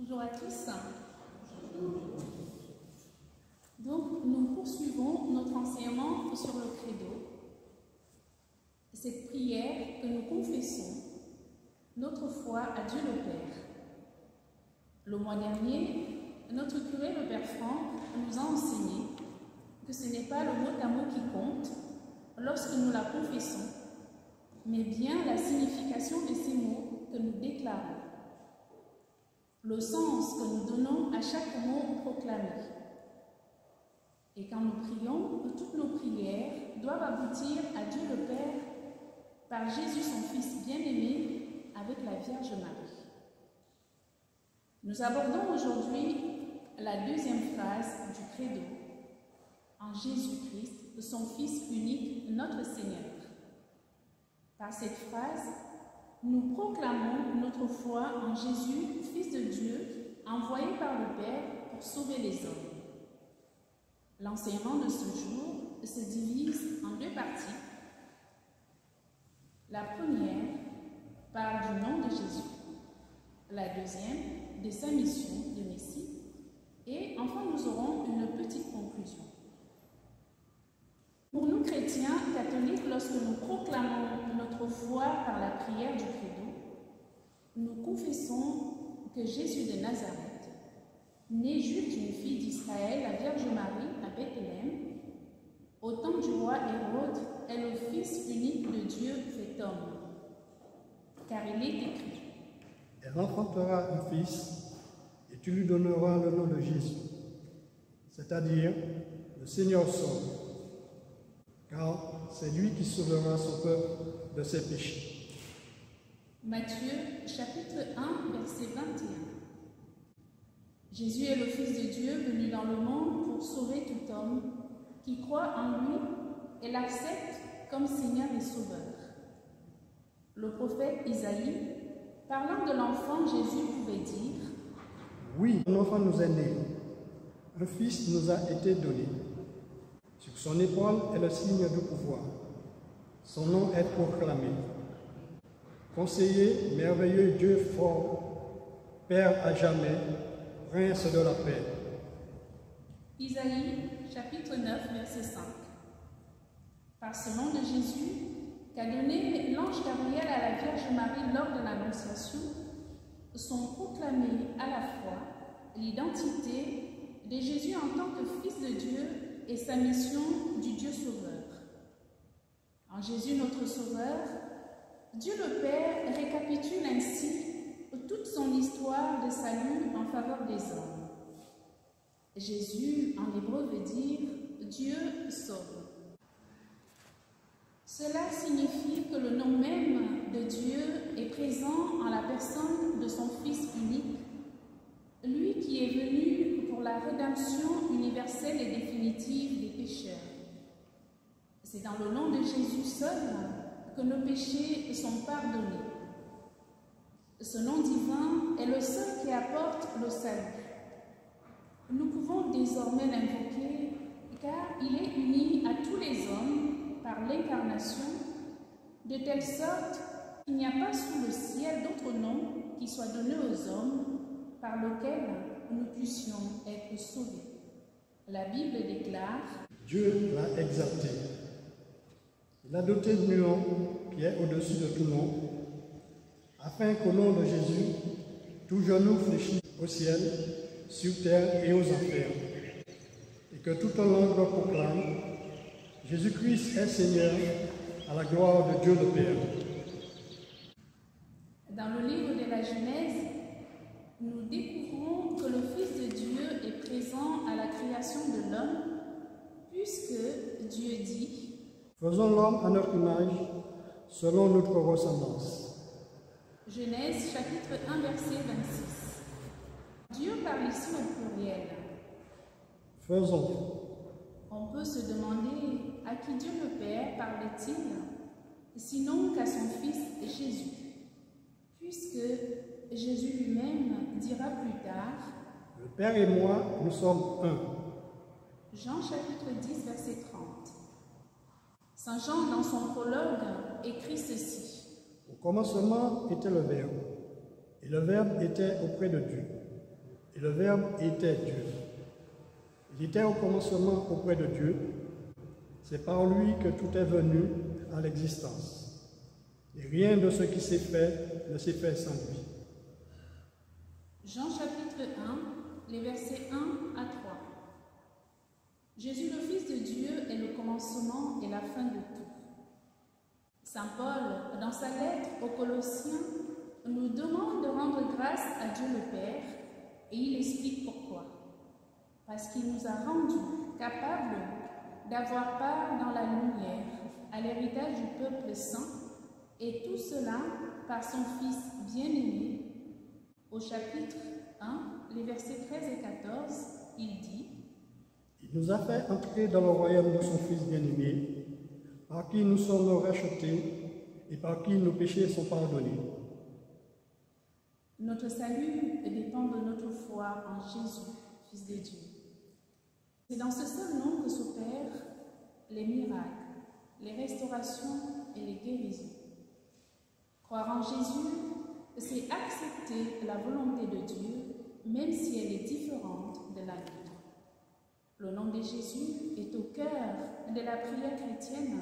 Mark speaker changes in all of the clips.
Speaker 1: Bonjour à tous. Donc, nous poursuivons notre enseignement sur le credo. Cette prière que nous confessons notre foi à Dieu le Père. Le mois dernier, notre curé, le Père Franck, nous a enseigné que ce n'est pas le mot à mot qui compte lorsque nous la confessons, mais bien la signification de ces mots que nous déclarons. Le sens que nous donnons à chaque mot proclamé. Et quand nous prions, toutes nos prières doivent aboutir à Dieu le Père par Jésus son Fils bien-aimé avec la Vierge Marie. Nous abordons aujourd'hui la deuxième phrase du credo, en Jésus-Christ, son Fils unique, notre Seigneur. Par cette phrase, nous proclamons notre foi en Jésus, Fils de Dieu, envoyé par le Père pour sauver les hommes. L'enseignement de ce jour se divise en deux parties. La première parle du nom de Jésus, la deuxième de sa mission de Messie, et enfin nous aurons une petite conclusion. Pour nous chrétiens catholiques, lorsque nous proclamons notre foi par la prière du credo, nous confessons que Jésus de Nazareth, né juste d'une fille d'Israël, la Vierge Marie, à Bethléem, au temps du roi Hérode, est le Fils unique de Dieu fait homme. Car il est écrit:
Speaker 2: Elle enfantera un fils, et tu lui donneras le nom de Jésus, c'est-à-dire le Seigneur sauve. Car c'est lui qui sauvera son peuple de ses péchés.
Speaker 1: Matthieu, chapitre 1, verset 21. Jésus est le Fils de Dieu venu dans le monde pour sauver tout homme qui croit en lui et l'accepte comme Seigneur et Sauveur. Le prophète Isaïe, parlant de l'enfant Jésus, pouvait dire:
Speaker 2: Oui, un enfant nous est né, un fils nous a été donné. Sur son épaule est le signe du pouvoir. Son nom est proclamé. Conseiller, merveilleux Dieu fort, Père à jamais, Prince de la paix.
Speaker 1: Isaïe, chapitre 9, verset 5. Par ce nom de Jésus, qu'a donné l'ange Gabriel à la Vierge Marie lors de l'Annonciation, sont proclamés à la fois l'identité de Jésus en tant que Fils de Dieu et sa mission du Dieu Sauveur. En Jésus notre Sauveur, Dieu le Père récapitule ainsi toute son histoire de salut en faveur des hommes. Jésus, en hébreu, veut dire « Dieu sauve ». Cela signifie que le nom même de Dieu est présent en la personne de son Fils unique, lui qui est venu pour la rédemption universelle et définitive des pécheurs. C'est dans le nom de Jésus seul que nos péchés sont pardonnés. Ce nom divin est le seul qui apporte le salut. Nous pouvons désormais l'invoquer car il est uni à tous les hommes par l'incarnation, de telle sorte qu'il n'y a pas sous le ciel d'autre nom qui soit donné aux hommes par lequel nous puissions être sauvés. La Bible déclare:
Speaker 2: Dieu l'a exalté. Il a doté du nom qui est au-dessus de tout nom, afin qu'au nom de Jésus, tout genou fléchisse au ciel, sur terre et aux enfers, et que toute langue proclame: Jésus-Christ est Seigneur, à la gloire de Dieu le Père.
Speaker 1: Dans le livre de la Genèse, nous découvrons que le Fils de Dieu est présent à la création de l'homme, puisque Dieu dit:
Speaker 2: Faisons l'homme à notre image, selon notre ressemblance.
Speaker 1: Genèse chapitre 1, verset 26. Dieu parle ici au pluriel.
Speaker 2: Faisons.
Speaker 1: On peut se demander à qui Dieu le Père parlait-il, sinon qu'à son Fils Jésus, puisque Jésus lui-même dira plus tard:
Speaker 2: Le Père et moi, nous sommes un.
Speaker 1: Jean chapitre 10, verset 30. Saint Jean, dans son prologue, écrit ceci:
Speaker 2: Au commencement était le Verbe, et le Verbe était auprès de Dieu, et le Verbe était Dieu. Il était au commencement auprès de Dieu. C'est par lui que tout est venu à l'existence. Et rien de ce qui s'est fait ne s'est fait sans lui.
Speaker 1: Jean chapitre 1, les versets 1 à 3. Jésus le Fils de Dieu est le commencement et la fin de tout. Saint Paul, dans sa lettre aux Colossiens, nous demande de rendre grâce à Dieu le Père, et il explique pourquoi. Parce qu'il nous a rendus capables d'avoir part dans la lumière, à l'héritage du peuple saint, et tout cela par son Fils bien-aimé. Au chapitre 1, les versets 13 et 14, il dit:
Speaker 2: Il nous a fait entrer dans le royaume de son Fils bien-aimé, par qui nous sommes rachetés et par qui nos péchés sont pardonnés.
Speaker 1: Notre salut dépend de notre foi en Jésus, Fils de Dieu. C'est dans ce seul nom que s'opèrent les miracles, les restaurations et les guérisons. Croire en Jésus, c'est accepter la volonté de Dieu, même si elle est différente de la nôtre. Le nom de Jésus est au cœur de la prière chrétienne,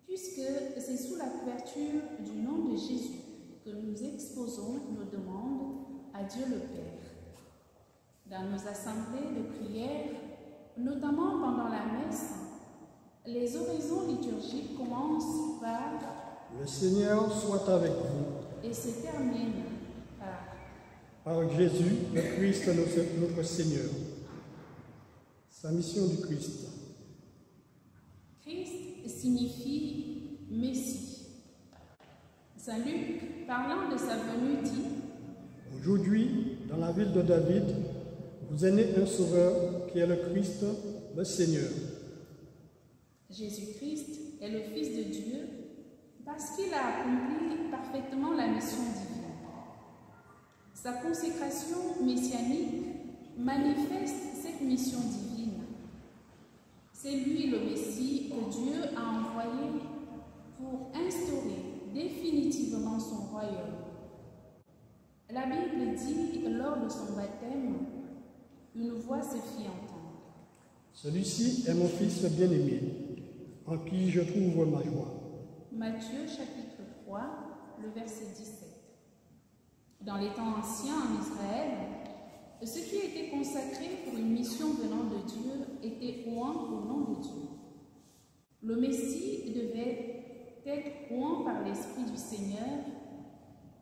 Speaker 1: puisque c'est sous la couverture du nom de Jésus que nous exposons nos demandes à Dieu le Père. Dans nos assemblées de prière, notamment pendant la messe, les oraisons liturgiques commencent par
Speaker 2: « Le Seigneur soit avec vous »
Speaker 1: et se terminent
Speaker 2: par Jésus, le Christ, notre Seigneur. Sa mission du Christ.
Speaker 1: Christ signifie Messie. Saint Luc, parlant de sa venue, dit:
Speaker 2: Aujourd'hui, dans la ville de David, vous est né un sauveur qui est le Christ, le Seigneur.
Speaker 1: Jésus-Christ est le Fils de Dieu parce qu'il a accompli parfaitement la mission divine. Sa consécration messianique manifeste cette mission divine. C'est lui le Messie que Dieu a envoyé pour instaurer définitivement son royaume. La Bible dit, lors de son baptême, une voix se fit entendre.
Speaker 2: Celui-ci est mon Fils bien-aimé, en qui je trouve ma joie.
Speaker 1: Matthieu chapitre 3, le verset 17. Dans les temps anciens en Israël, ce qui était consacré pour une mission venant de Dieu était oint au nom de Dieu. Le Messie devait être oint par l'Esprit du Seigneur,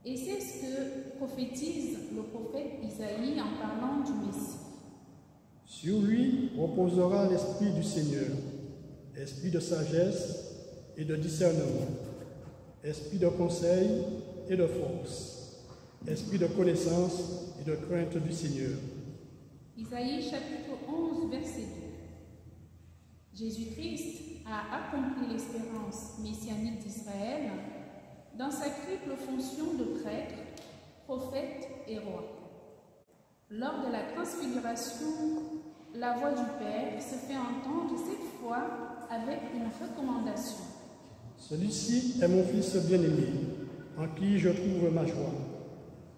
Speaker 1: et c'est ce que prophétise le prophète Isaïe en parlant du Messie.
Speaker 2: Sur lui reposera l'Esprit du Seigneur, esprit de sagesse et de discernement, esprit de conseil et de force, esprit de connaissance et de crainte du Seigneur.
Speaker 1: Isaïe chapitre 11, verset 2. Jésus-Christ a accompli l'espérance messianique d'Israël dans sa triple fonction de prêtre, prophète et roi. Lors de la transfiguration, la voix du Père se fait entendre cette fois avec une recommandation.
Speaker 2: Celui-ci est mon Fils bien-aimé, en qui je trouve ma joie.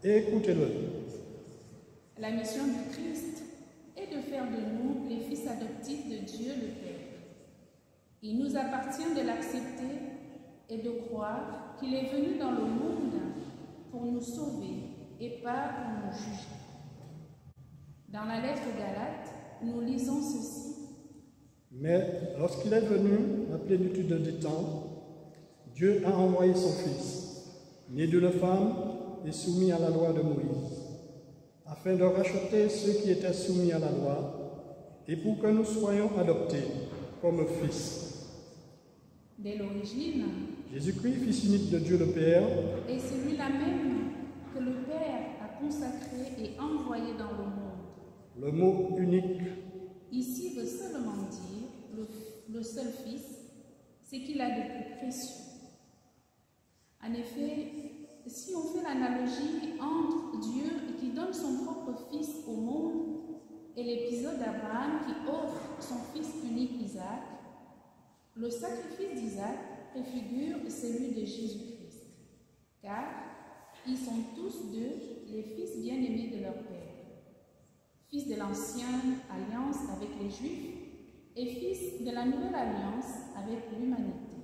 Speaker 2: Écoutez-le.
Speaker 1: La mission du Christ est de faire de nous les fils adoptifs de Dieu le Père. Il nous appartient de l'accepter et de croire qu'il est venu dans le monde pour nous sauver et pas pour nous juger. Dans la lettre aux Galates, nous lisons ceci.
Speaker 2: Mais lorsqu'il est venu, la plénitude des temps, Dieu a envoyé son Fils, né d'une femme et soumis à la loi de Moïse, afin de racheter ceux qui étaient soumis à la loi et pour que nous soyons adoptés comme fils.
Speaker 1: Dès l'origine,
Speaker 2: Jésus-Christ, Fils unique de Dieu le Père,
Speaker 1: est celui-là même que le Père a consacré et envoyé dans le monde.
Speaker 2: Le mot unique
Speaker 1: Ici veut seulement dire le seul Fils, ce qu'il a de plus précieux. En effet, si on fait l'analogie entre Dieu qui donne son propre Fils au monde et l'épisode d'Abraham qui offre son Fils unique Isaac, le sacrifice d'Isaac préfigure celui de Jésus-Christ, car ils sont tous deux les fils bien-aimés de leur Père. fils de l'ancienne alliance avec les Juifs et fils de la nouvelle alliance avec l'humanité.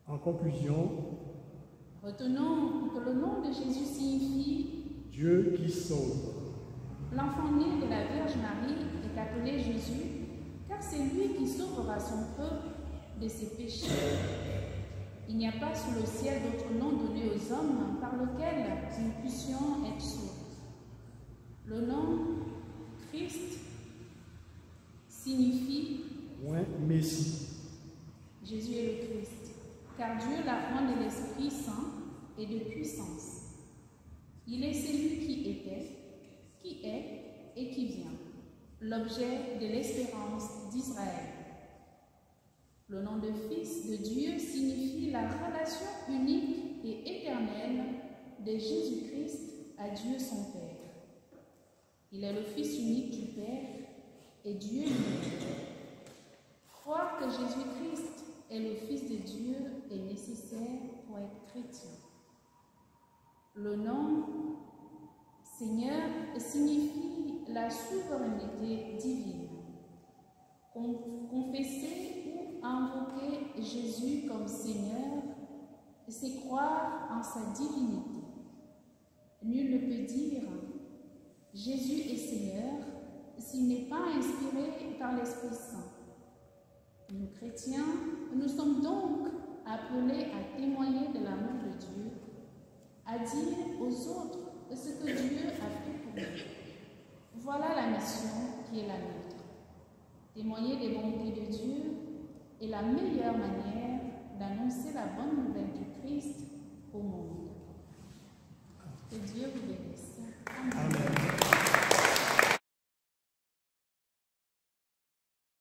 Speaker 2: En conclusion,
Speaker 1: retenons que le nom de Jésus signifie
Speaker 2: Dieu qui sauve.
Speaker 1: L'enfant né de la Vierge Marie est appelé Jésus, car c'est lui qui sauvera son peuple de ses péchés. Il n'y a pas sous le ciel d'autre nom donné aux hommes par lequel nous puissions être sauvés. Le nom Christ signifie
Speaker 2: Messie.
Speaker 1: Jésus est le Christ, car Dieu l'a roi de l'Esprit Saint et de puissance. Il est celui qui était, qui est et qui vient, l'objet de l'espérance d'Israël. Le nom de Fils de Dieu signifie la relation unique et éternelle de Jésus-Christ à Dieu son Père. Il est le Fils unique du Père et Dieu lui-même. Croire que Jésus-Christ est le Fils de Dieu est nécessaire pour être chrétien. Le nom Seigneur signifie la souveraineté divine. Confesser ou invoquer Jésus comme Seigneur, c'est croire en sa divinité. Nul ne peut dire « Jésus est Seigneur » s'il n'est pas inspiré par l'Esprit Saint. Nous, chrétiens, nous sommes donc appelés à témoigner de l'amour de Dieu, à dire aux autres ce que Dieu a fait pour nous. Voilà la mission qui est la nôtre. Témoigner des bontés de Dieu est la meilleure manière d'annoncer la bonne nouvelle du Christ